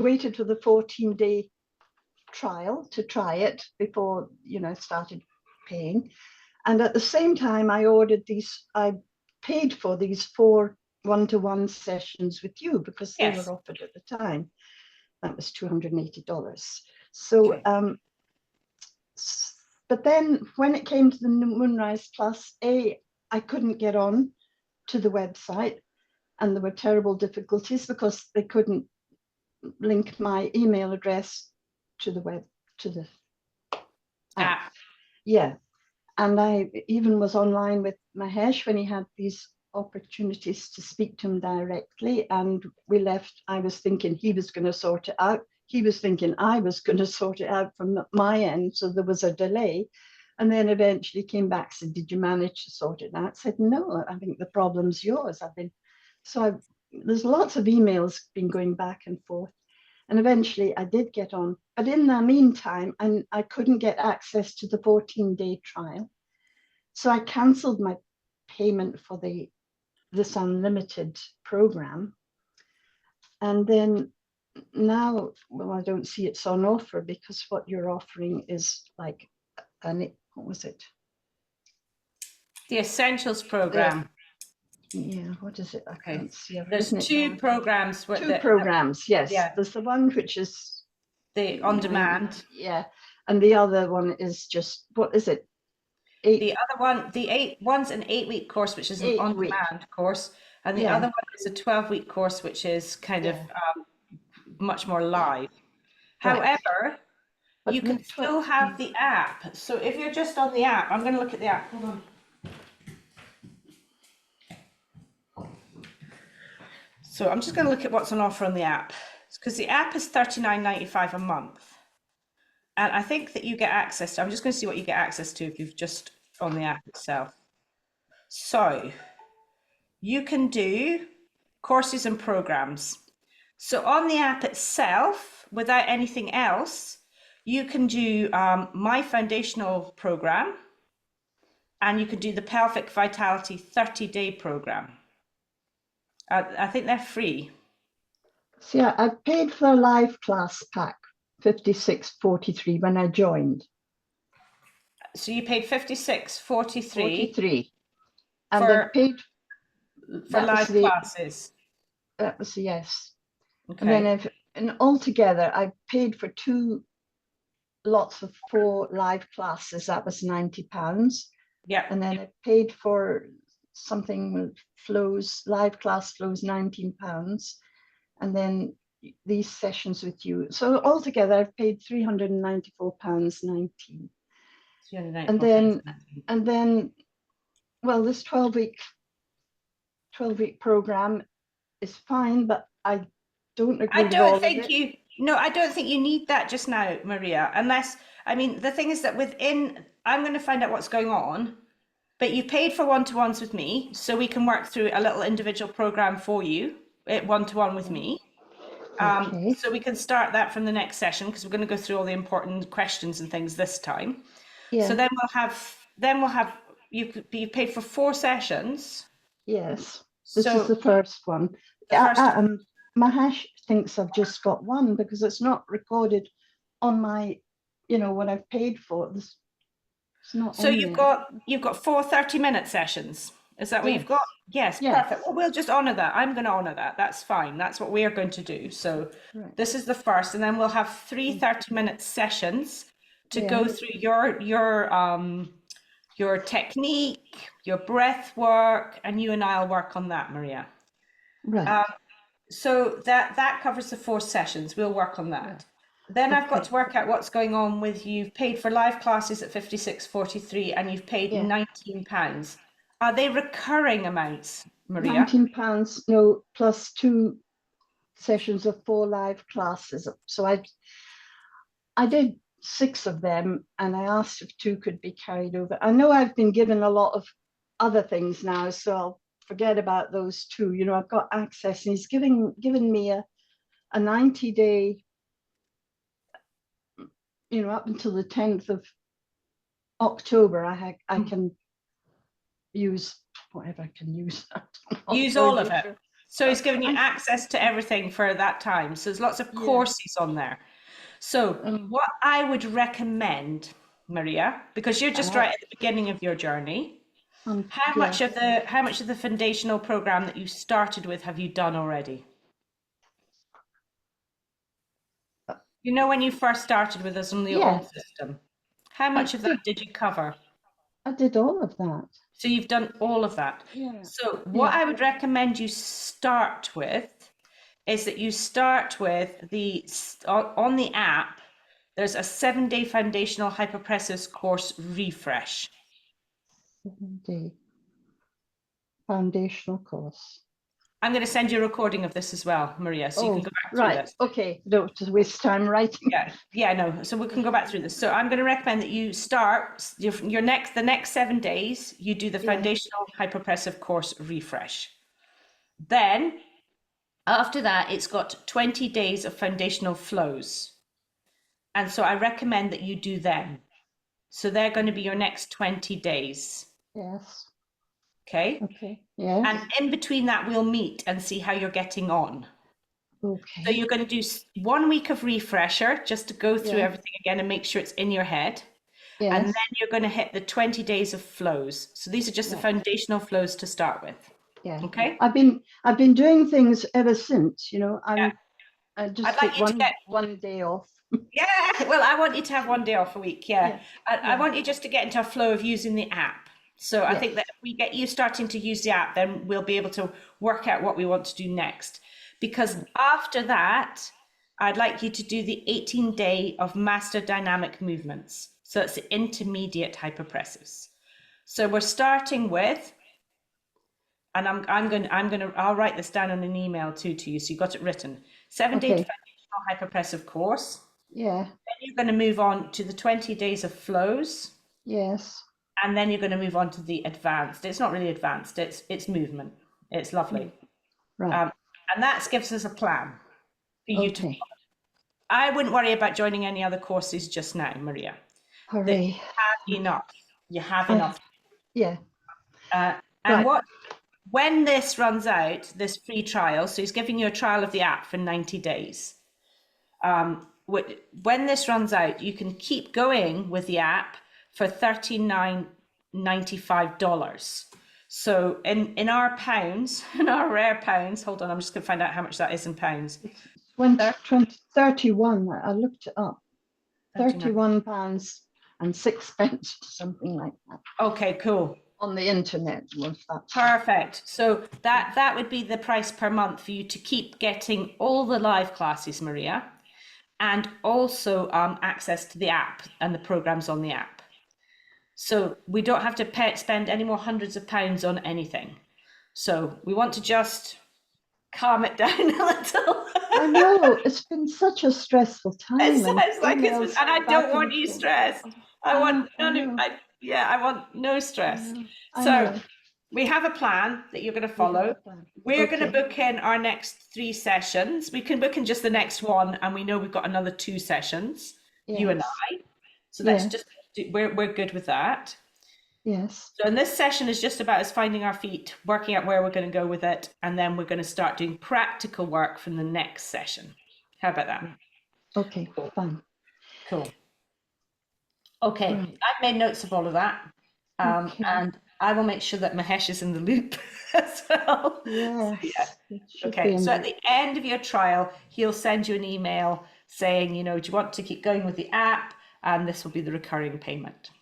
waited for the 14-day trial to try it before, I started paying. And at the same time, I paid for these 4 one-to-one sessions with you because they were offered at the time. That was $280. So, okay. But then when it came to the Moonrise Plus, I couldn't get on to the website, and there were terrible difficulties because they couldn't link my email address to the app. Yeah. And I even was online with Mahesh when he had these opportunities to speak to him directly, and we left. I was thinking he was going to sort it out. He was thinking I was going to sort it out from my end, so there was a delay. And then eventually came back, said, "Did you manage to sort it out?" I said, "No, I think the problem's yours." There's lots of emails been going back and forth. And eventually I did get on. But in the meantime, I couldn't get access to the 14-day trial. So I cancelled my payment for this unlimited program. And then now, well, I don't see it's on offer because what you're offering is like, what was it? The Essentials program. Yeah, what is it? I can't see. There's 2 programs. Two programs, yes. Yeah. There's the one which is the on demand. Yeah. And the other one is just, what is it? The other one, one's an 8-week course, which is an on-demand course, and the other one is a 12-week course, which is kind of much more live. However, you can still have the app. So if you're just on the app, I'm going to look at the app. Hold on. So I'm just going to look at what's on offer on the app, because the app is $39.95 a month. And I think that you get access to, I'm just going to see what you get access to if you've just on the app itself. So you can do courses and programs. So on the app itself, without anything else, you can do my foundational program, and you can do the Pelvic Vitality 30-day program. I think they're free. So yeah, I paid for a live class pack, $56.43 when I joined. So you paid $56.43. And I paid for live classes. That was yes. Okay. And then and altogether, I paid for 2 lots of 4 live classes. That was £90. Yeah. And then I paid for something with flows, live class flows, £19. And then these sessions with you. So altogether, I've paid £394.19. And then, well, this 12-week program is fine, but I don't agree with all of it. I don't think you need that just now, Maria, unless, I mean, the thing is that I'm going to find out what's going on, but you paid for one-to-ones with me, so we can work through a little individual program for you, one-to-one with me. Okay. So we can start that from the next session, because we're going to go through all the important questions and things this time. Yeah. So then we'll have you paid for 4 sessions. Yes. This is the first one. Mahesh thinks I've just got one because it's not recorded on my, what I've paid for. It's not. So you've got 4 30-minute sessions. Is that what you've got? Yes, perfect. Well, we'll just honor that. I'm going to honor that. That's fine. That's what we are going to do. So this is the first, and then we'll have 3 30-minute sessions to go through your technique, your breath work, and you and I'll work on that, Maria. Right. So that covers the 4 sessions. We'll work on that. Right. Then I've got to work out what's going on with you've paid for live classes at $56.43 and you've paid £19. Are they recurring amounts, Maria? £19, no, plus 2 sessions of 4 live classes. So I did 6 of them, and I asked if 2 could be carried over. I know I've been given a lot of other things now, so I'll forget about those 2. I've got access, and he's given me a 90-day, up until the 10th of October. I can use whatever I can use. Use all of it. So he's given you access to everything for that time. So there's lots of Yeah. courses on there. So what I would recommend, Maria, because you're just right at the beginning of your journey, how much of the foundational program that you started with have you done already? You know, when you first started with us on the old system, how much of that did you cover? I did all of that. So you've done all of that. Yeah. So what I would recommend you start with is that you start with on the app, there's a 7-day foundational hypopressives course refresh. 7-day foundational course. I'm going to send you a recording of this as well, Maria, so you can go back through this. Okay, don't just waste time writing. Yeah, no. So we can go back through this. So I'm going to recommend that you start the next 7 days. You do the foundational hypopressive course refresh. Then after that, it's got 20 days of foundational flows, and so I recommend that you do them. So they're going to be your next 20 days. Yes. Okay. Okay. Yes. And in between that, we'll meet and see how you're getting on. Okay. So you're going to do 1 week of refresher just to go through everything again and make sure it's in your head. Yes. And then you're going to hit the 20 days of flows. So these are just the foundational flows to start with. Yeah. Okay. I've been doing things ever since, you know. I just take one day off. Yeah, well, I want you to have 1 day off a week. Yeah. I want you just to get into a flow of using the app. So I think that if we get you starting to use the app, then we'll be able to work out what we want to do next. Because after that, I'd like you to do the 18-day of master dynamic movements. So it's the intermediate hypopressives. So we're starting with, and I'll write this down on an email too to you, so you got it written. 7-day foundational hypopressive course. Yeah. Then you're going to move on to the 20 days of flows. Yes. And then you're going to move on to the advanced. It's not really advanced. It's movement. It's lovely. Right. And that gives us a plan for you to follow. I wouldn't worry about joining any other courses just now, Maria. Hooray. You have enough. You have enough. Yeah. And when this runs out, this free trial, so he's giving you a trial of the app for 90 days. When this runs out, you can keep going with the app for $39.95. So in our pounds, in our rare pounds, hold on, I'm just going to find out how much that is in pounds. 31, I looked it up. £31 and 6 pence, something like that. Okay, cool. On the internet was that. Perfect. So that would be the price per month for you to keep getting all the live classes, Maria, and also access to the app and the programs on the app. So we don't have to spend any more hundreds of pounds on anything. So we want to just calm it down a little. I know, it's been such a stressful time. It sounds like it's been, and I don't want you stressed. I want no stress. So we have a plan that you're going to follow. We're going to book in our next 3 sessions. We can book in just the next one, and we know we've got another 2 sessions, you and I. So let's just we're good with that. Yes. So in this session is just about us finding our feet, working out where we're going to go with it, and then we're going to start doing practical work from the next session. How about that? Okay, fine. Cool. Okay, I've made notes of all of that, and I will make sure that Mahesh is in the loop as well. Yes. Okay, so at the end of your trial, he'll send you an email saying, you know, do you want to keep going with the app? And this will be the recurring payment.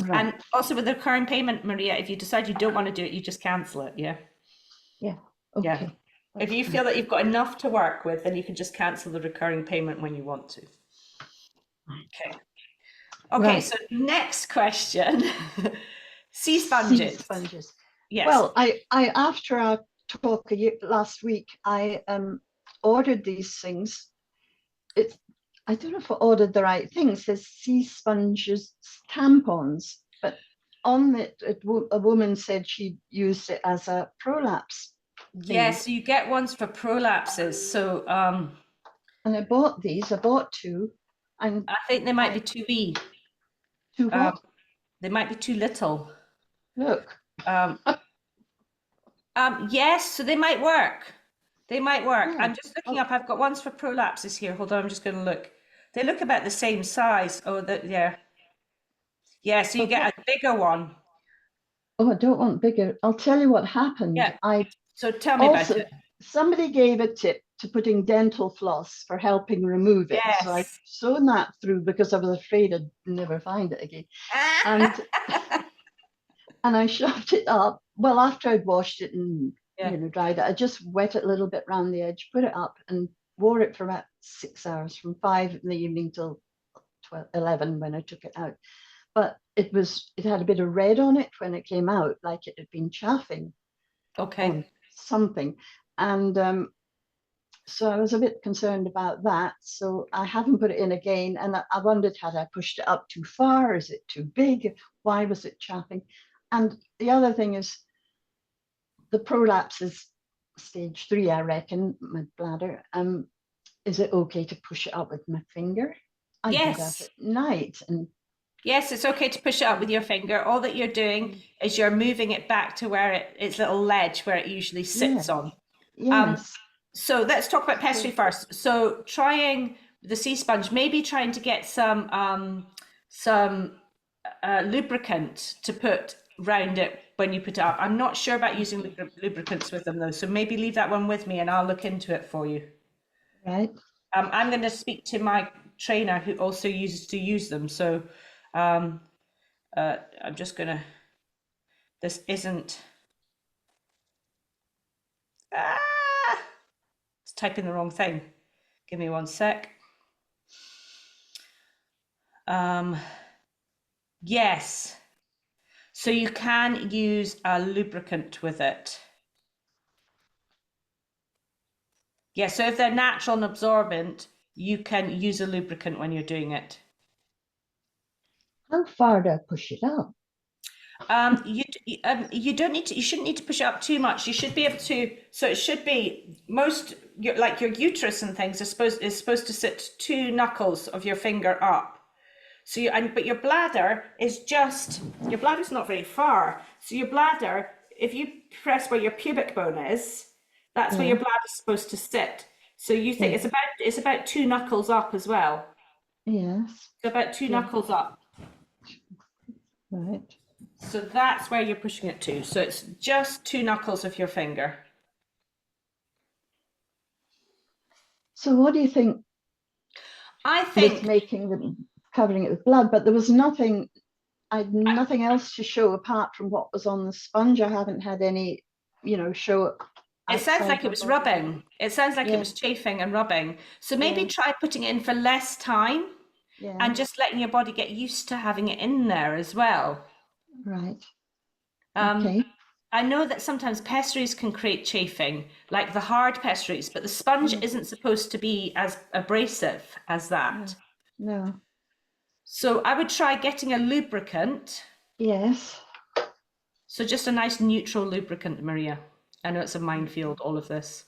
Right. And also with the recurring payment, Maria, if you decide you don't want to do it, you just cancel it, yeah? Yeah. Okay. Yeah. If you feel that you've got enough to work with, then you can just cancel the recurring payment when you want to. Okay. Okay, so next question. Sea sponges. Sea sponges. Yes. Well, I after our talk last week, I ordered these things. I don't know if I ordered the right thing. It says sea sponges tampons, but on it, a woman said she used it as a prolapse thing. Yes, so you get ones for prolapses. So and I bought these. I bought 2, and I think they might be too wee. Too what? They might be too little. Look. Yes, so they might work. They might work. Yeah. I'm just looking up. I've got ones for prolapses here. Hold on, I'm just going to look. They look about the same size. Oh, yeah. Yeah, so you get a bigger one. Oh, I don't want bigger. I'll tell you what happened. Yeah. I So tell me about also, it. somebody gave a tip to putting dental floss for helping remove it. So I've Yes. sewn that through because I was afraid I'd never find it again. And and I shoved it up. Well, after I'd washed it and Yeah. dried it, I just wet it a little bit around the edge, put it up, and wore it for about 6 hours, from 5 in the evening till 11 when I took it out. But it had a bit of red on it when it came out, like it had been chaffing Okay. on something. And so I was a bit concerned about that. So I haven't put it in again. And I wondered, had I pushed it up too far? Is it too big? Why was it chapping? And the other thing is the prolapse is stage 3, I reckon, my bladder. Is it okay to push it up with my finger? I do that Yes. at night. And Yes, it's okay to push it up with your finger. All that you're doing is you're moving it back to where its little ledge where it usually sits yes, on. Um, yes. so let's talk about pessary So, first. So trying the sea sponge, maybe trying to get some lubricant to put round it when you put it up. I'm not sure about using lubricants with them though, so maybe leave that one with me and I'll look into it for you. right. I'm going to speak to my trainer who also uses to use them. So um, I'm just going to, this isn't, ah, it's typing the wrong thing. Give me one sec. Um, yes. So you can use a lubricant with it. Yeah, so if they're natural and absorbent, you can use a lubricant when you're doing it. How far do I push it up? You don't need to. You shouldn't need to push it up too much. You should be able to. So it should be like your uterus and things is supposed to sit 2 knuckles of your finger up. So but your bladder is your bladder's not very far. So your bladder, if you press where your pubic bone is, that's where your Yeah, bladder's supposed to sit. So you think yeah, it's about 2 knuckles up as well. yes, So about two yeah, knuckles up. right. So that's where you're pushing it to. So it's just 2 knuckles of your finger. So what do you think I with think making the covering it with blood? But there was nothing, I had nothing else to show apart from what was on the sponge. I haven't had any, show it sounds outside like it my was body. rubbing. It sounds like it Yeah, was chafing and rubbing. So maybe yeah, try putting it in for less time yeah, and just letting your body get used to having it in there as well. right. Um, Okay. I know that sometimes pessaries can create chafing, like the hard pessaries, but the sponge Yeah, isn't supposed to be as abrasive as no, that. no. So I would try getting a lubricant. Yes. So just a nice neutral lubricant, Maria. I know it's a Okay. minefield, all of this.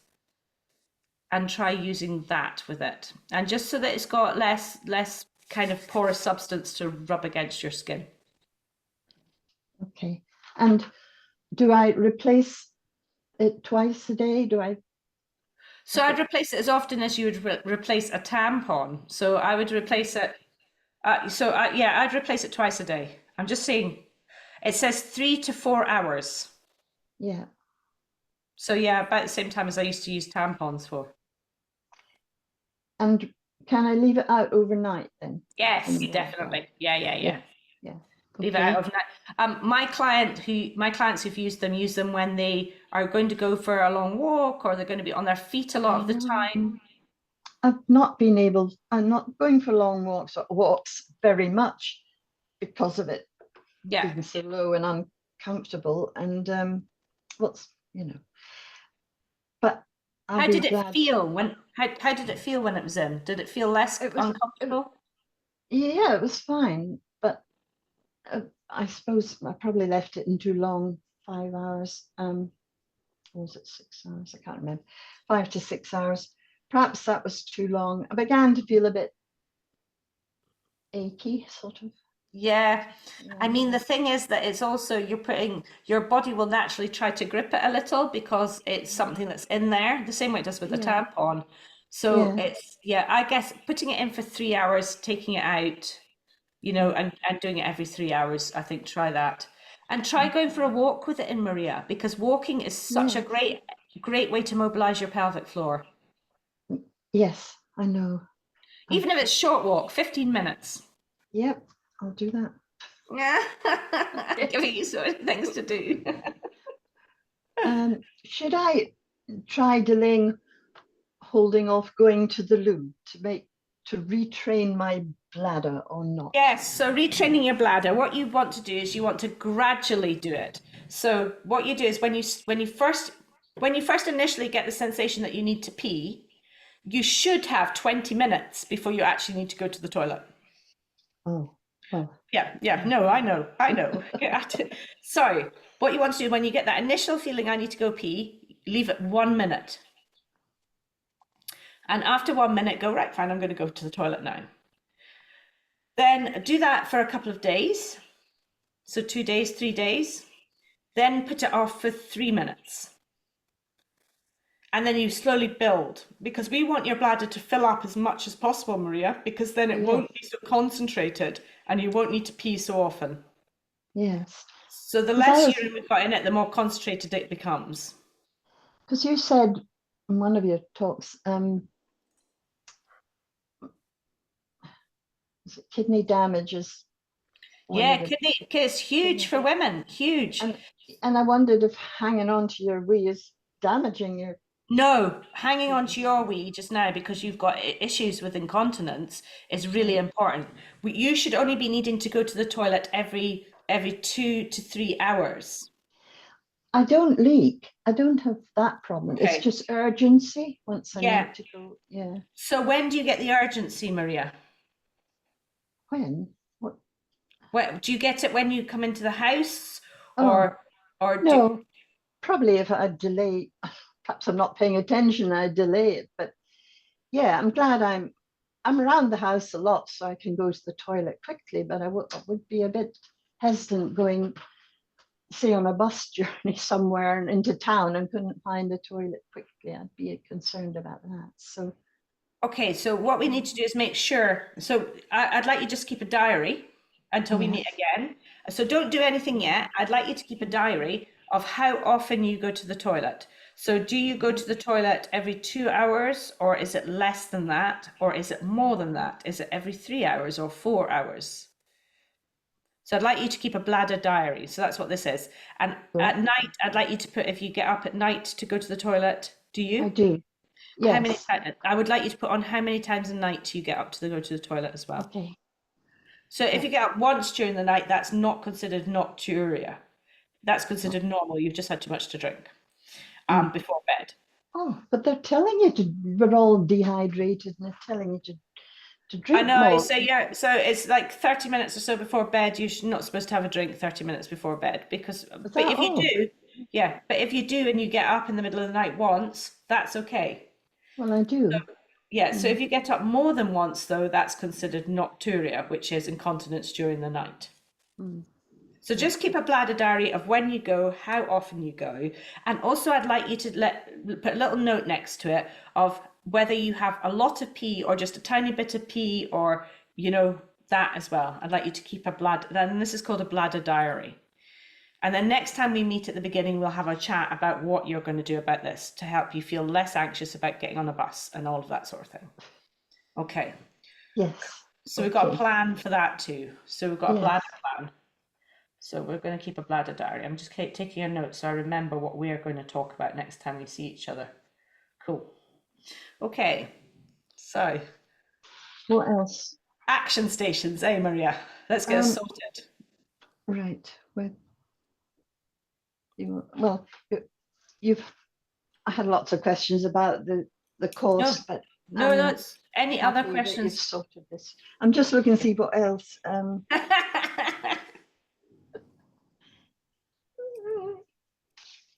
And try using that with it. And just so that it's got less kind of porous substance to rub against your skin. Okay. And do I replace it twice a day? Do I So have I'd it? replace it as often as you would replace a tampon. So I would replace it. Yeah, I'd replace it twice a day. I'm just saying, it says 3 to 4 hours. Yeah. So yeah, about the same time as I used to use tampons for. And can I leave it out overnight then? Yes, In warm? definitely. Yeah. Yeah. Yeah. Leave it out Okay. overnight. My clients who've used them use them when they are going to go for a long walk or they're going to be on their feet a lot I of the know. time. I'm not going for long walks or walks very much because of it Yeah. being so low and uncomfortable. And what's, but I'll How be did it glad. feel when how did it feel when it was in? Did it feel less It, uncomfortable? yeah, it was fine. But I suppose I probably left it in too long, 5 hours. Or was it 6 hours? I can't remember. 5 to 6 hours. Perhaps that was too long. I began to feel a bit achy, sort of. Yeah. I Yeah. mean, the thing is that it's also, you're putting, your body will naturally try to grip it a little because it's something that's in there, the same way it does with a Yeah. tampon. So Yeah. it's, yeah, I guess putting it in for 3 hours, taking it out, and doing it every 3 hours, I think try that. And try going for a walk with it in, Maria, because walking is such a Yes. great way to mobilize your pelvic floor. Yes, I know. I've, Even if it's short walk, 15 minutes. yep, I'll do that. Yeah. Giving you so many things to do. Should I try delaying holding off going to the loo to retrain my bladder or not? Yes, so retraining your bladder, what you want to do is you want to gradually do it. So what you do is when you first initially get the sensation that you need to pee, you should have 20 minutes before you actually need to go to the toilet. Oh, well, Yeah, yeah, no, I know. Sorry. What you want to do when you get that initial feeling, I need to go pee, leave it 1 minute. And after 1 minute, go, right, fine, I'm going to go to the toilet now. Then do that for a couple of days. So 2 days, 3 days. Then put it off for 3 minutes. And then you slowly build because we want your bladder to fill up as much as possible, Maria, because then it yes, won't be so concentrated and you won't need to pee so often. yes. So the Because I less was, urine we've got in it, the more concentrated it becomes. because you said in one of your talks, kidney damage is one Yeah, of the kidney is huge things. for women, huge. And and I wondered if hanging on to your wee is damaging your No, hanging on to kidneys. your wee just now because you've got issues with incontinence is really Yeah. important. You should only be needing to go to the toilet every 2 to 3 hours. I don't leak. I don't have that problem. It's Okay. just urgency once I Yeah. need to go. Yeah. So when do you get the urgency, Maria? When? What? Do you get it when you come into the house, Oh, or do no. Probably if I delay, perhaps I'm not paying attention, I delay it. But yeah, I'm glad I'm around the house a lot, so I can go to the toilet quickly. But I would be a bit hesitant going, say, on a bus journey somewhere and into town and couldn't find a toilet quickly. I'd be concerned about that. So Okay, so what we need to do is make sure. So I'd like you just keep a diary until we yes, meet again. So don't do anything yet. I'd like you to keep a diary of how often you go to the toilet. So do you go to the toilet every 2 hours, or is it less than that, or is it more than that? Is it every 3 hours or 4 hours? So I'd like you to keep a bladder diary. So that's what this is. And so at night, I'd like you to put, if you get up at night to go to the toilet, do I you? do. How many Yes. times? I would like you to put on how many times a night you get up to go to the toilet as well. Okay. So if you Yes. get up once during the night, that's not considered nocturia. That's considered normal. You've just had too much to drink Mm. before bed. Oh, but they're telling you to, we're all dehydrated and they're telling you to I drink know. more. So yeah, so it's like 30 minutes or so before bed. You're not supposed to have a drink 30 minutes before bed because, Is but that if you all? do, yeah, but if you do and you get up in the middle of the night once, that's okay. Well, I do. Yeah, so Mm. if you get up more than once, though, that's considered nocturia, which is incontinence during the night. Mm. So Right. just keep a bladder diary of when you go, how often you go, and also I'd like you to put a little note next to it of whether you have a lot of pee or just a tiny bit of pee, or that as well. I'd like you to keep a bladder. Then this is called a bladder diary. And then next time we meet at the beginning, we'll have a chat about what you're going to do about this to help you feel less anxious about getting on a bus and all of that sort of thing. Okay. Yes. So we've got a Okay. plan for that too. So we've got a Yes. bladder plan. So we're going to keep a bladder diary. I'm just taking a note so I remember what we're going to talk about next time we see each other. Cool. Okay. So What else? action stations, eh, Maria? Let's get us Um, sorted. right. Well, you've I had lots of questions about the No, course, but no, no. I'm It's any other happy that you've questions? sorted this. I'm just looking to see what else.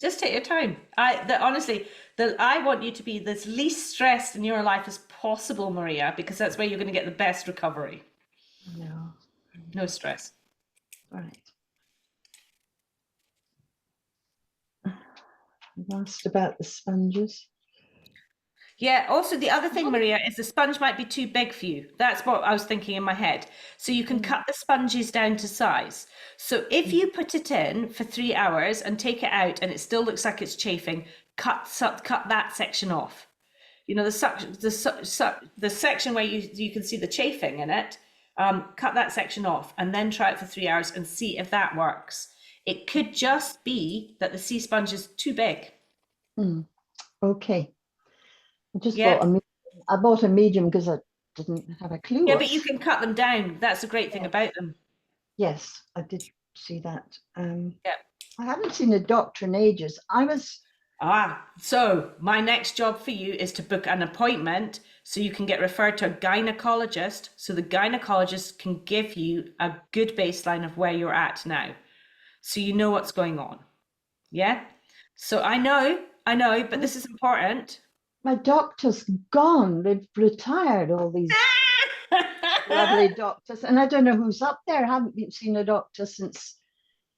Just take your time. Honestly, I want you to be as least stressed in your life as possible, Maria, because that's where you're going to get the best recovery. No. No stress. Right. I've asked about the sponges. Yeah, also the other thing, Maria, is the sponge might be too big for you. That's what I was thinking in my head. So you can cut the sponges down to size. So if you put it in for 3 hours and take it out and it still looks like it's chafing, cut that section off. You know, the section where you can see the chafing in it, cut that section off and then try it for 3 hours and see if that works. It could just be that the sea sponge is too big. Okay. I just Yeah. bought a medium. I bought a medium because I didn't have a clue. Yeah, but you can cut them down. That's the great thing about them. Yes, I did see that. Yeah. I haven't seen a doctor in ages. So my next job for you is to book an appointment so you can get referred to a gynecologist. So the gynecologist can give you a good baseline of where you're at now. So you know what's going on. Yeah. So I know, but this is important. My doctor's gone. They've retired, all these lovely doctors. And I don't know who's up there. I haven't seen a doctor since,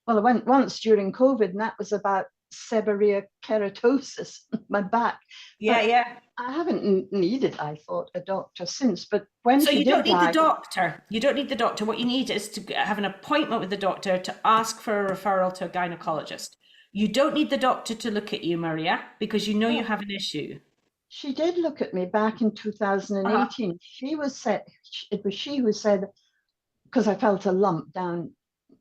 well, I went once during COVID, and that was about seborrhea keratosis, my back. Yeah, But yeah. I haven't needed, I thought, a doctor since. But when So she you did don't need the die, doctor. You don't need the doctor. What you need is to have an appointment with the doctor to ask for a referral to a gynecologist. You don't need the doctor to look at you, Maria, because you know you have an issue. she did look at me back in 2018. She was said, it was she who said, because I felt a lump down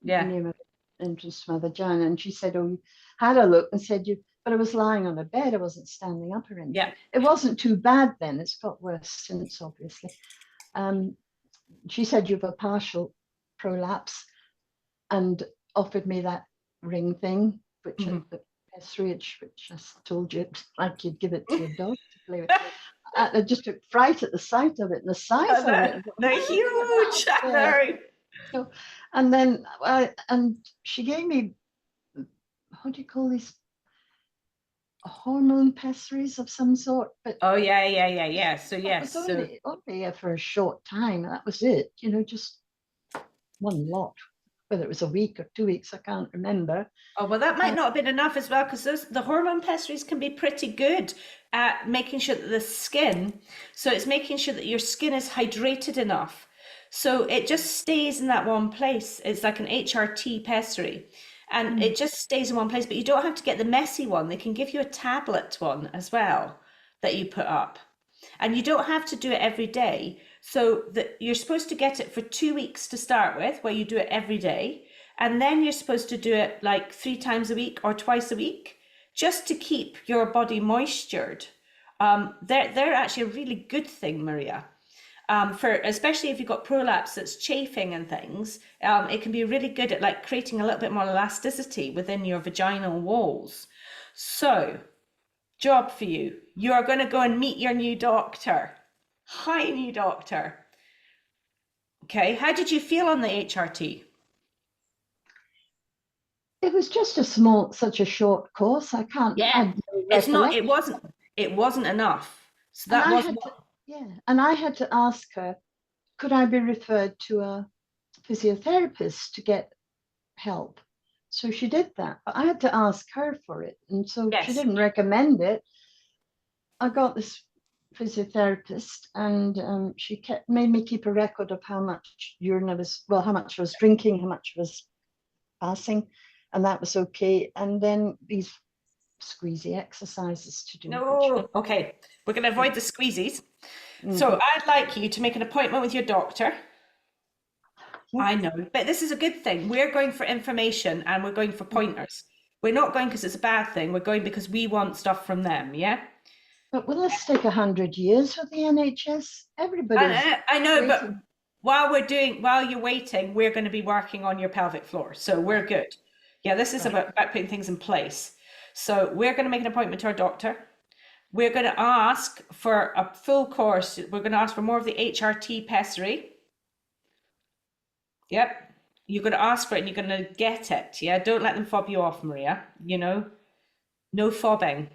Yeah. near my entrance to my vagina, and she said, "Oh, you had a look," and said, "You," but I was lying on a bed. I wasn't standing up or anything. Yeah. It wasn't too bad then. It's got worse since, obviously. She said, "You have a partial prolapse," and offered me that ring thing, which the S3, which I told you, like you'd give it to a dog to play with. I just took fright at the sight of it and the size of it. They're huge. So, and then and she gave me, what do you call these, hormone pessaries of some sort? But Oh yeah. So it yes, was so only for a short time. That was it. You know, just one lot. Whether it was a week or 2 weeks, I can't remember. oh well, that might not have been enough as well, because the hormone pessaries can be pretty good at making sure that the skin. So it's making sure that your skin is hydrated enough. So it just stays in that one place. It's like an HRT pessary. And it just stays in one place, but you don't have to get the messy one. They can give you a tablet one as well that you put up. And you don't have to do it every day. So that you're supposed to get it for 2 weeks to start with, where you do it every day. And then you're supposed to do it like 3 times a week or twice a week, just to keep your body moistured. They're actually a really good thing, Maria. For especially if you've got prolapse that's chafing and things, it can be really good at like creating a little bit more elasticity within your vaginal walls. So, job for you. You are going to go and meet your new doctor. Hi, new doctor. Okay, how did you feel on the HRT? It was just such a short course. I can't. Yeah, I no it's not. recollection. It wasn't enough. So And that I was had to, what. yeah, and I had to ask her, could I be referred to a physiotherapist to get help? So she did that, but I had to ask her for it, and so she Yes. didn't recommend it. I got this physiotherapist, and she made me keep a record of how much urine I was, well, how much I was drinking, how much I was passing, and that was okay. And then these squeezy exercises to do. No. Okay. We're going to avoid the squeezies. So I'd like you to make an appointment with your doctor. I know, but this is a good thing. We're going for information and we're going for pointers. We're not going because it's a bad thing. We're going because we want stuff from them. Yeah. But will this take 100 years with the NHS? Everybody's I know, waiting. but while you're waiting, we're going to be working on your pelvic floor. So we're good. Yeah, this is about putting things in place. So we're going to make an appointment to our doctor. We're going to ask for a full course. We're going to ask for more of the HRT pessary. Yep. You're going to ask for it and you're going to get it. Yeah. Don't let them fob you off, Maria. You know, no fobbing.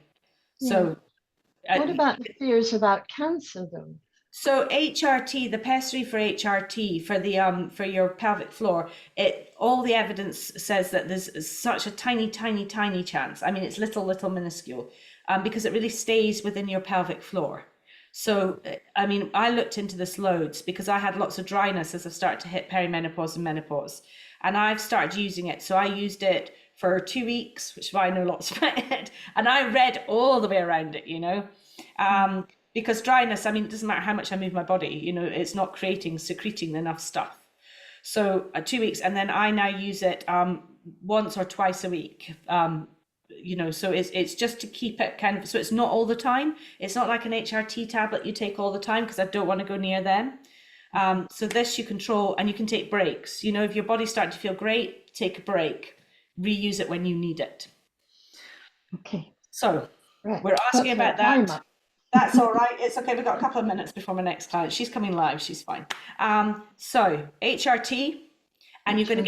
So, What about the fears about cancer, though? So HRT, the pessary for HRT for your pelvic floor, all the evidence says that there's such a tiny, tiny, tiny chance. I mean, it's little, little minuscule, because it really stays within your pelvic floor. So, I mean, I looked into this loads because I had lots of dryness as I started to hit perimenopause and menopause, and I've started using it. So I used it for 2 weeks, which is why I know lots about it, and I read all the way around it, you know. Because dryness, I mean, it doesn't matter how much I move my body, you know, it's not secreting enough stuff. So 2 weeks, and then I now use it once or twice a week. You know, so it's just to keep it kind of, so it's not all the time. It's not like an HRT tablet you take all the time, because I don't want to go near them. So this you control, and you can take breaks. You know, if your body's starting to feel great, take a break, reuse it when you need it. Okay. So Right. we're asking about that. Timer. That's all right. It's okay. We've got a couple of minutes before my next client. She's coming live. She's fine. So HRT, and you're going to get